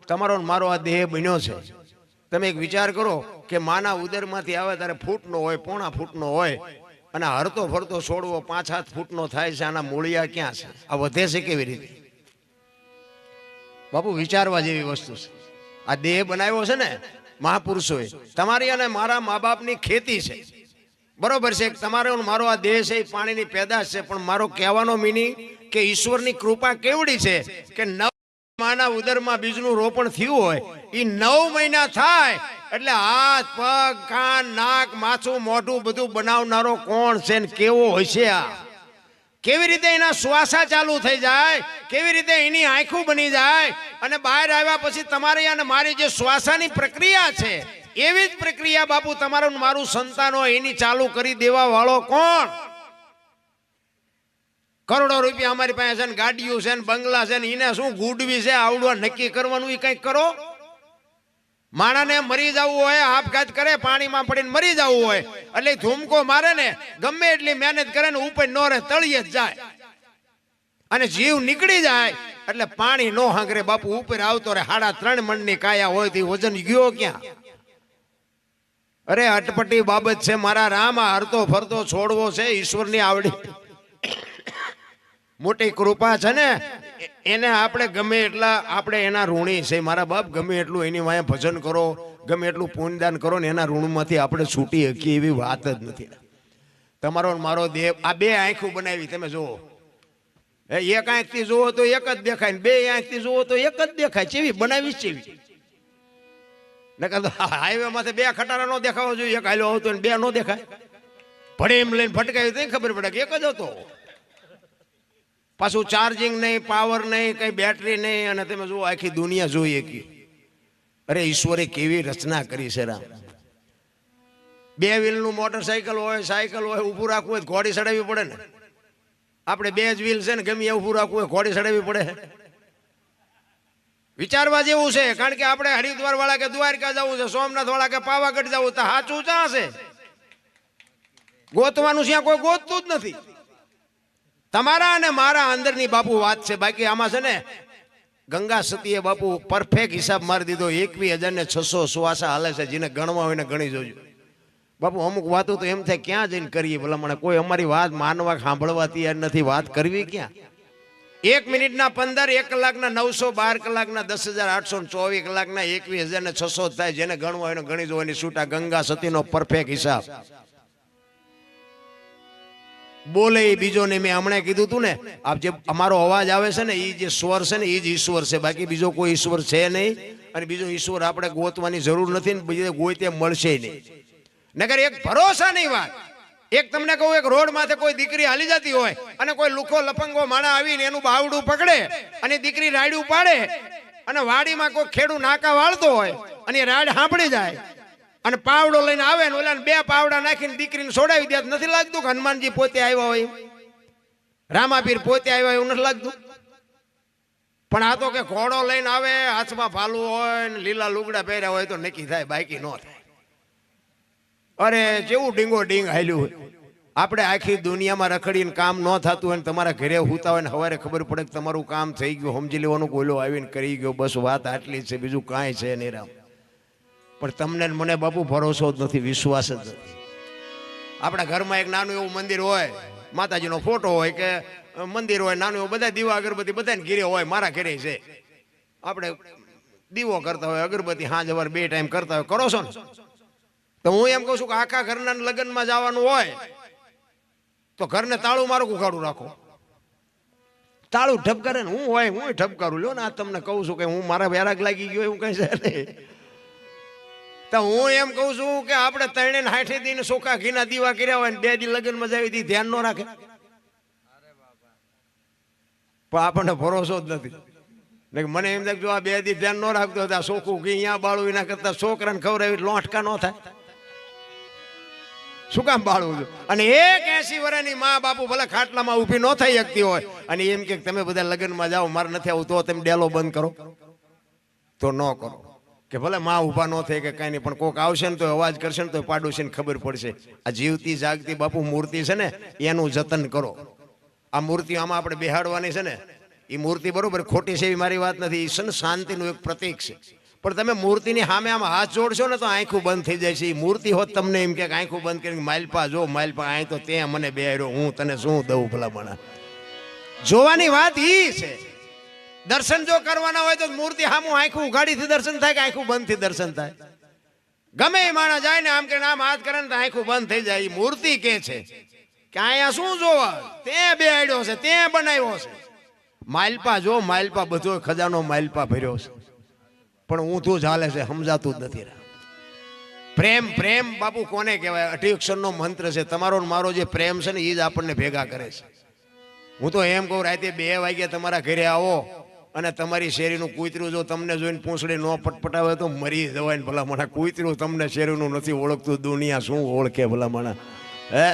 તમારો ને મારો આ દેહ બન્યો છે. તમે એક વિચાર કરો કે માના ઉદરમાંથી આવે ત્યારે ફૂટનો હોય, પોણા ફૂટનો હોય, અને હરતો ફરતો છોડવો 5-7 ફૂટનો થાય છે. આના મૂળિયા ક્યાં છે? આ વધે છે કેવી રીતે? બાપુ વિચારવા જેવી વસ્તુ છે. આ દેહ બનાવ્યો છે ને મહાપુરુષોએ. તમારી અને મારા મા બાપની ખેતી છે, બરોબર છે. તમારો મારો આ દેહ છે એ પાણીની પેદાશ છે. પણ મારો કહેવાનો મિનિંગ કે ઈશ્વરની કૃપા કેવડી છે કે 9 માના ઉદરમાં બીજનું રોપણ થયું હોય, એ 9 મહિના થાય એટલે હાથ, પગ, કાન, નાક, માથું, મોઢું બધું બનાવનારો કોણ છે ને કેવો હોય છે? આ કેવી રીતે એના શ્વાસા ચાલુ થઈ જાય, કેવી રીતે એની આંખો બની જાય, અને બહાર આવ્યા પછી તમારી અને મારી જે શ્વાસાની પ્રક્રિયા છે એવી જ પ્રક્રિયા બાપુ તમારું મારું સંતાનો એની ચાલુ કરી દેવા વાળો કોણ? કરોડો રૂપિયા અમારી પાસે છે ને, ગાડીઓ છે ને, બંગલા છે ને, એને શું ગુડવી છે આવડવા નક્કી કરવાનું? એ કંઈક કરો. માણાને મરી જવું હોય, આપઘાત કરે, પાણીમાં પડીને મરી જવું હોય એટલે ધૂમકો મારે ને, ગમે એટલી મહેનત કરે ને ઉપર નો રહે, તળિયે જ જાય. અને જીવ નીકળી જાય એટલે પાણી નો હાંગરે બાપુ ઉપર આવતો રહે. 3.5 મણની કાયા હોય તો વજન ગયો ક્યાં? અરે અટપટી બાબત છે મારા રામ. આ હરતો ફરતો છોડવો છે ઈશ્વરની આવડી મોટી કૃપા છે ને. એને આપણે ગમે એટલા આપણે એના ઋણી છે મારા બાપ. ગમે એટલું એની વાંહે ભજન કરો, ગમે એટલું પુણ્યદાન કરો ને એના ઋણમાંથી આપણે છૂટી શકીએ એવી વાત જ નથી. તમારો મારો દેહ આ 2 આંખો બનાવી તમે જુઓ. એક આંખથી જુઓ તો એક જ દેખાય ને 2 આંખથી જુઓ તો એક જ દેખાય. ચેવી બનાવી ચેવી? નકર તો હાઈવે માંથી 2 ખટારા નો દેખાવો જોઈએ. એક હાલ્યો આવતો ને 2 નો દેખાય. ભડે એમ લઈને ફટકાવી તો ખબર પડે કે એક જ હતો. પાછું ચાર્જિંગ નહીં, પાવર નહીં, કઈ બેટરી નહીં, અને તમે જુઓ આખી દુનિયા જોઈએ કે અરે ઈશ્વરે કેવી રચના કરી છે રામ. 2 વ્હીલનું મોટરસાયકલ હોય, સાયકલ હોય, ઊભું રાખવું હોય ઘોડી ચડાવવી પડે ને. આપણે 2 જ વ્હીલ છે ને, ગમે ઊભું રાખવું હોય ઘોડી ચડાવવી પડે. વિચારવા જેવું છે. કારણ કે આપણે હરિદ્વાર વાળા કે દ્વારકા જવું છે, સોમનાથ વાળા કે પાવાગઢ જવું, તો સાચું ક્યાં છે? ગોતવાનું ત્યાં કોઈ ગોતતું જ નથી. તમારા અને મારા અંદરની બાપુ વાત છે. બાકી આમાં છે ને ગંગા સતીએ બાપુ પરફેક્ટ હિસાબ મારી દીધો. 21,600 શ્વાસા હાલે છે. જેને ગણવા હોય ને ગણી જોજો બાપુ. અમુક વાતો તો એમ થાય ક્યાં જઈને કરીએ ભલામણ. કોઈ અમારી વાત માનવા સાંભળવા તૈયાર નથી. વાત કરવી ક્યાં? 1 મિનિટના 15, 1 કલાકના 900, 12 કલાકના 10,824, કલાકના 21,600 થાય. જેને ગણવા હોય ને ગણી જોવાની છૂટા. ગંગા સતીનો પરફેક્ટ હિસાબ બોલે એ બીજો ને. મેં હમણાં કીધું તું ને, આપ જે અમારો અવાજ આવે છે ને એ જે સ્વર છે ને એ જ ઈશ્વર છે. બાકી બીજો કોઈ ઈશ્વર છે નહીં. અને બીજો ઈશ્વર આપણે ગોતવાની જરૂર નથી ને બીજે ગોતે મળશે નહીં. નકર એક ભરોસાની વાત. એક તમને કહું, એક રોડ માથે કોઈ દીકરી હાલી જતી હોય અને કોઈ લુખો લફંગો માણા આવીને એનું બાવડું પકડે અને દીકરી રાયડું પાડે, અને વાડીમાં કોઈ ખેડૂ નાકા વાળતો હોય અને એ રાડ સાંભળી જાય અને પાવડો લઈને આવે ને ઓલા 2 પાવડા નાખીને દીકરીને છોડાવી દે, નથી લાગતું કે હનુમાનજી પોતે આવ્યા હોય, રામાપીર પોતે આવ્યા એવું નથી લાગતું? પણ આ તો કે ઘોડો લઈને આવે, હાથમાં ભાલું હોય ને લીલા લુગડા પહેર્યા હોય તો નક્કી થાય, બાકી ન થાય. અરે જેવું ડીંગો ડીંગ હાલ્યું હોય. આપણે આખી દુનિયામાં રખડીને કામ ન થતું હોય ને તમારા ઘરે હુતા હોય ને સવારે ખબર પડે કે તમારું કામ થઈ ગયું, સમજી લેવાનું કોઈલો આવીને કરી ગયો, બસ વાત આટલી જ છે, બીજું કાંઈ છે નહીં રામ. પણ તમને મને બાપુ ભરોસો જ નથી, વિશ્વાસ જ નથી. આપણા ઘરમાં એક નાનું એવું મંદિર હોય, માતાજીનો ફોટો હોય કે મંદિર હોય નાનું એવું, બધા દીવા અગરબત્તી બધાને ઘેરે હોય, મારા ઘરે છે. આપણે દીવો કરતા હોય, અગરબત્તી સાંજ સવાર 2 ટાઈમ કરતા હોય, કરો છો ને? તો હું એમ કહું છું કે આખા ઘરના લગ્નમાં જવાનું હોય તો ઘરને તાળું મારું ઉઘાડું રાખો. તાળું ઠપકારે ને હું હોય હું ઠપકારું. લ્યો ને આ તમને કહું છું કે હું મારા વેરાગ લાગી ગયો એવું કઈ છે નહીં. તો હું એમ કહું છું કે આપણે 360 દિન સોખા ઘીના દીવા કર્યા હોય ને 2 દી લગ્નમાં જાવી દી ધ્યાન ન રાખે, પણ આપણને ભરોસો જ નથી. મને એમ થાય જો આ 2 દી ધ્યાન ન રાખતો હતા, સોખું ઘી અહીંયા બાળું, એના કરતા છોકરાને ખવડાવી લોટકા ન થાય. શું કામ બાળવું છું? અને 81 વર્ષની મા બાપુ ભલે ખાટલામાં ઊભી ન થઈ શકતી હોય અને એમ કે તમે બધા લગ્નમાં જાઓ, મારે નથી આવું, તો તમે ડેલો બંધ કરો, તો ન કરો. કે ભલે માં ઊભા ન થાય કે કઈ નહીં, પણ કોક આવશે ને તો અવાજ કરશે ને તો પાડોશીને ખબર પડશે. આ જીવતી જાગતી બાપુ મૂર્તિ છે ને એનું જતન કરો. આ મૂર્તિ આમાં આપણે બેહાડવાની છે ને એ મૂર્તિ બરોબર ખોટી છે એવી મારી વાત નથી, એ શાંતિનું એક પ્રતીક છે. પણ તમે મૂર્તિની સામે આમ હાથ જોડશો ને તો આંખું બંધ થઈ જાય છે. એ મૂર્તિ હોત તમને એમ કે આંખું બંધ કરીને માલપા જો માલપા, આય તો તે મને બેહાર્યો, હું તને શું દઉં ભલામણા. જોવાની વાત ઈ છે. દર્શન જો કરવાના હોય તો મૂર્તિ સામું આંખું ઉઘાડીથી દર્શન થાય કે આંખું બંધથી દર્શન થાય? ગમે એ માણસ જાય ને આમ કે આમ હાથ કરે ને તો આંખું બંધ થઈ જાય. મૂર્તિ કે છે કે અહીંયા શું જોવા, તે બેહાડ્યો છે, તે બનાવ્યો છે. માલપા જો માલપા, બધો ખજાનો માલપા ભર્યો છે. પણ ઊંધું ચાલે છે, સમજાતું જ નથી. પ્રેમ પ્રેમ બાપુ કોને કહેવાય? 8 અક્ષરનો મંત્ર છે. તમારો મારો જે પ્રેમ છે ને એ જ આપણને ભેગા કરે છે. હું તો એમ કહું, રાતે 2 વાગે તમારા ઘરે આવો અને તમારી શેરીનું કૂતરું જો તમને જોઈને પૂંછડી ન પટપટાવે તો મરી જવાય ને ભલામણા. કૂતરું તમને શેરીનું નથી ઓળખતું, દુનિયા શું ઓળખે ભલામણા? હે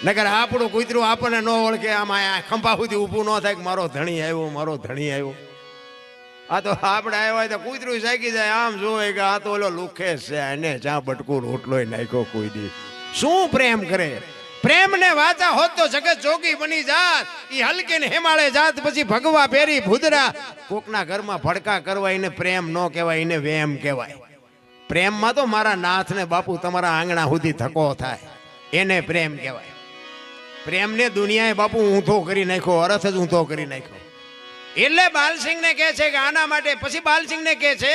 નકર આપણું કૂતરું આપણને ન ઓળખે. આમાં ખંભા સુધી ઊભું ન થાય કે મારો ધણી આવ્યો, મારો ધણી આવ્યો. આ તો આપણે આવ્યા હોય તો કૂતરું જાગી જાય, આમ જોવે કે આ તો ઓલો લુખે છે, એને ચા બટકું રોટલો નાખ્યો કોઈ દી. શું પ્રેમ કરે? પ્રેમ ને વાચા હોત તો જગત જોગી બની જાત. ઈ હલકે ને હેમાળે જાત, પછી ભગવા પેરી ભૂદરા. કોકના ઘરમાં ભડકા કરવા એને પ્રેમ ન કહેવાય, એને વેમ કહેવાય. પ્રેમમાં તો મારા નાથ ને બાપુ તમારા આંગણા સુધી ધક્કો થાય, એને પ્રેમ કહેવાય. પ્રેમને દુનિયાએ બાપુ ઊંધો કરી નાખ્યો, અર્થ જ ઊંધો કરી નાખ્યો. એટલે બાલસિંહ ને કહે છે કે આના માટે, પછી બાલસિંહ ને કહે છે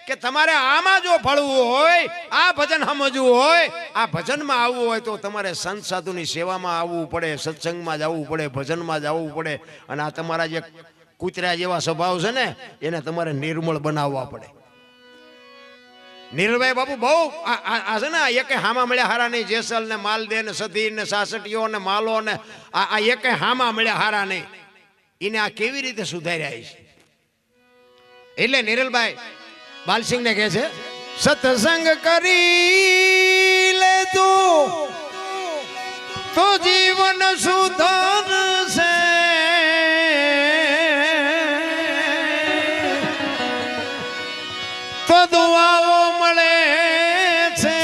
કે તમારે આમાં જો ફળવું હોય, આ ભજન સમજવું હોય, આ ભજનમાં આવવું હોય તો તમારે સંત સાધુની સેવામાં આવવું પડે, સત્સંગમાં જવું પડે, ભજનમાં જવું પડે. અને આ તમારા જે કૂતરા જેવા સ્વભાવ છે ને એને તમારે નિર્મળ બનાવવા પડે. નીરભાઈ બાપુ બહુ આ છે ને, એકે હામા મળ્યા હારા નહીં. જેસલ ને માલદે ને સધી ને સાસટીઓ ને માલો ને આ એકે હામા મળ્યા હારા નહીં. એને આ કેવી રીતે સુધાર્યા છે? એટલે નિરલભાઈ બાલસિંહ ને કહે છે, સત્સંગ કરી લે તો જીવન સુધરશે. તો દુઆઓ મળે છે,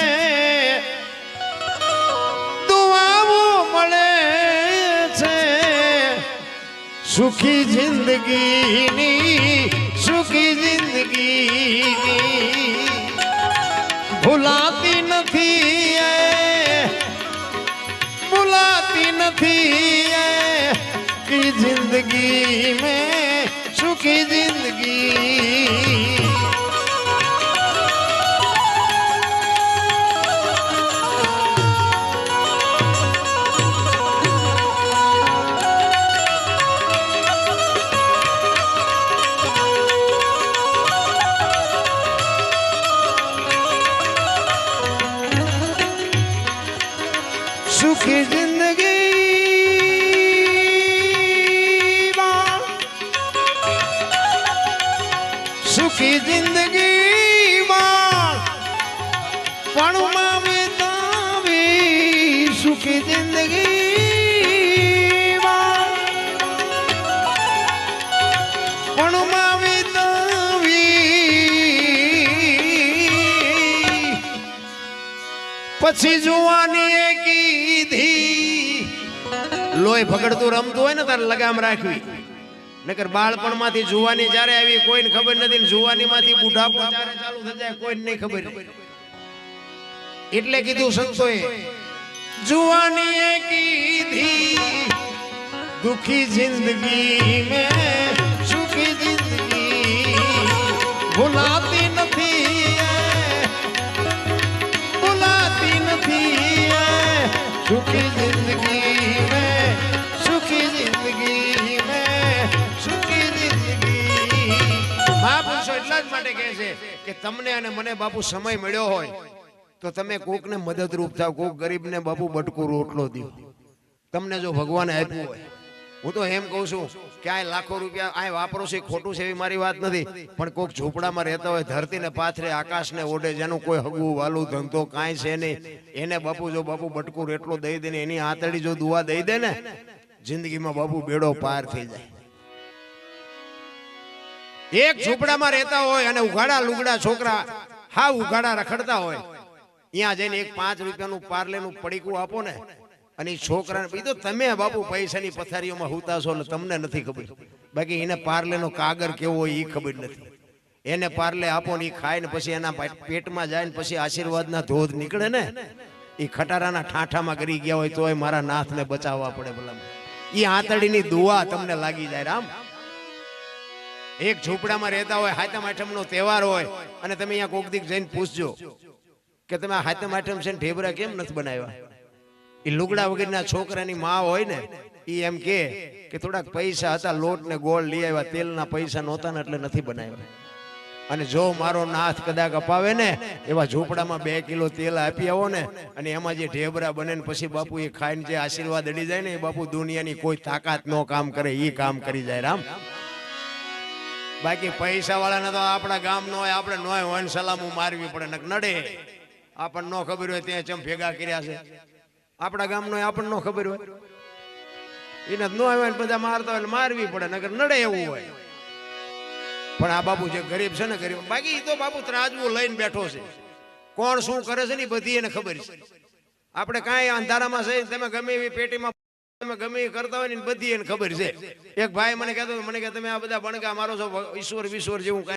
દુઆઓ મળે છે. સુખી જિંદગીની, સુખી જિંદગીની ભૂલાતી નથી, ભૂલાતી નથી. કી જિંદગી મેં સુખી જિંદગી. સુખી જિંદગીમાં, સુખી જિંદગીમાં પણમાં વિતાવી. સુખી જિંદગીમાં પણમાં વિતાવી. પછી જોવાની લોહી ભગડતું રમતું હોય ને તારે લગામ રાખવી. નકર બાળપણમાંથી જુવાની જ્યારે આવી કોઈને ખબર નથી, ને જુવાનીમાંથી બુઢાપો જ્યારે ચાલુ થઈ જાય કોઈને નહીં ખબર. એટલે કીધું સંતોએ, જુવાની કીધી દુખી જિંદગી મેં સુખી જિંદગી ભૂલાતી નથી, ભૂલાતી નથી. સુખી જિંદગી મેં, સુખી જિંદગી મેં, સુખી જિંદગી. મહાપુરુષો એટલા જ માટે કહે છે કે તમને અને મને બાપુ સમય મળ્યો હોય તો તમે કોકને મદદરૂપ થાવ, કોક ગરીબને બાપુ બટકું રોટલો દો. તમને જો ભગવાને આપ્યું હોય, હું તો એમ કહું છું કે આ લાખો રૂપિયા આ વાપરો છે, ખોટું છે એવી મારી વાત નથી. પણ કોક ઝૂંપડામાં રહેતા હોય, ધરતીને પાથરે, આકાશને ઓઢે, જેનું કોઈ હગવું વાલું ધંધો કાંઈ છે નહીં, એને બાપુ જો બાપુ બટકું રેટલો દઈ દે ને એની આંતળી જો દુઆ દઈ દે ને, જિંદગીમાં બાપુ બેડો પાર થઈ જાય. એક ઝૂંપડામાં રહેતા હોય અને ઉઘાડા લુગડા છોકરા હા ઉઘાડા રખડતા હોય, ત્યાં જઈને એક 5 રૂપિયાનું પાર્લેનું પડીકું આપો ને અને એ છોકરાને એ તો તમે બાપુ પૈસાની પથારીઓમાં હુતા છો એટલે તમને નથી ખબર, બાકી એને પાર્લેનો કાગર કેવો હોય એ ખબર નથી. એને પાર્લે આપો ને એ ખાય ને પછી એના પેટમાં જાય ને પછી આશીર્વાદના ધોધ નીકળે ને, એ ખટારાના ઠાઠામાં કરી ગયા હોય તોય મારા નાથને બચાવવા પડે. ભલા એ આંતડીની દુઆ તમને લાગી જાય. રામ એક ઝૂંપડામાં રહેતા હોય, હાતમ આઠમનો તહેવાર હોય અને તમે અહીંયા કોક દીક જઈને પૂછજો કે તમે આ હાતમ આઠમ છે ને ઢેબરા કેમ નથી બનાવ્યા? એ લુગડા વગરના છોકરાની માં હોય ને એ એમ કે થોડાક પૈસા હતા, લોટ ને ગોળ લઈ આવ્યા, તેલના પૈસા નહોતા ને એટલે નથી બનાવ્યા. અને જો મારો નાથ કદાચ અપાવે ને એવા ઝૂંપડામાં 2 કિલો તેલ આપી આવો ને અને એમાં જે ઢેબરા બને ને પછી બાપુ એ ખાઈને જે આશીર્વાદ અડી જાય ને એ બાપુ દુનિયાની કોઈ તાકાત નો કામ કરે એ કામ કરી જાય. રામ બાકી પૈસા વાળાને તો આપણા ગામ નો હોય, આપણે નો હોય સલામું મારવી પડે, નડે. આપણને નો ખબર હોય ત્યાં ચમ ભેગા કર્યા છે, આપણા ગામ નો આપણને નો ખબર હોય એને નો હોય ને બધા મારતા હોય મારવી પડે, નગર નડે એવું હોય. પણ આ બાપુ જે ગરીબ છે ને ગરીબ, બાકી તો બાપુ ત્રાજવું લઈને બેઠો છે, કોણ શું કરે છે ને બધી એને ખબર છે. આપણે કાંઈ અંધારામાં છે, તમે ગમે એવી પેટીમાં તમે ગમે એ કરતા હોય ને બધી એને ખબર છે. એક ભાઈ મને કહેતો, મને કે તમે આ બધા બણગા મારો છો ઈશ્વર વિશ્વર જેવું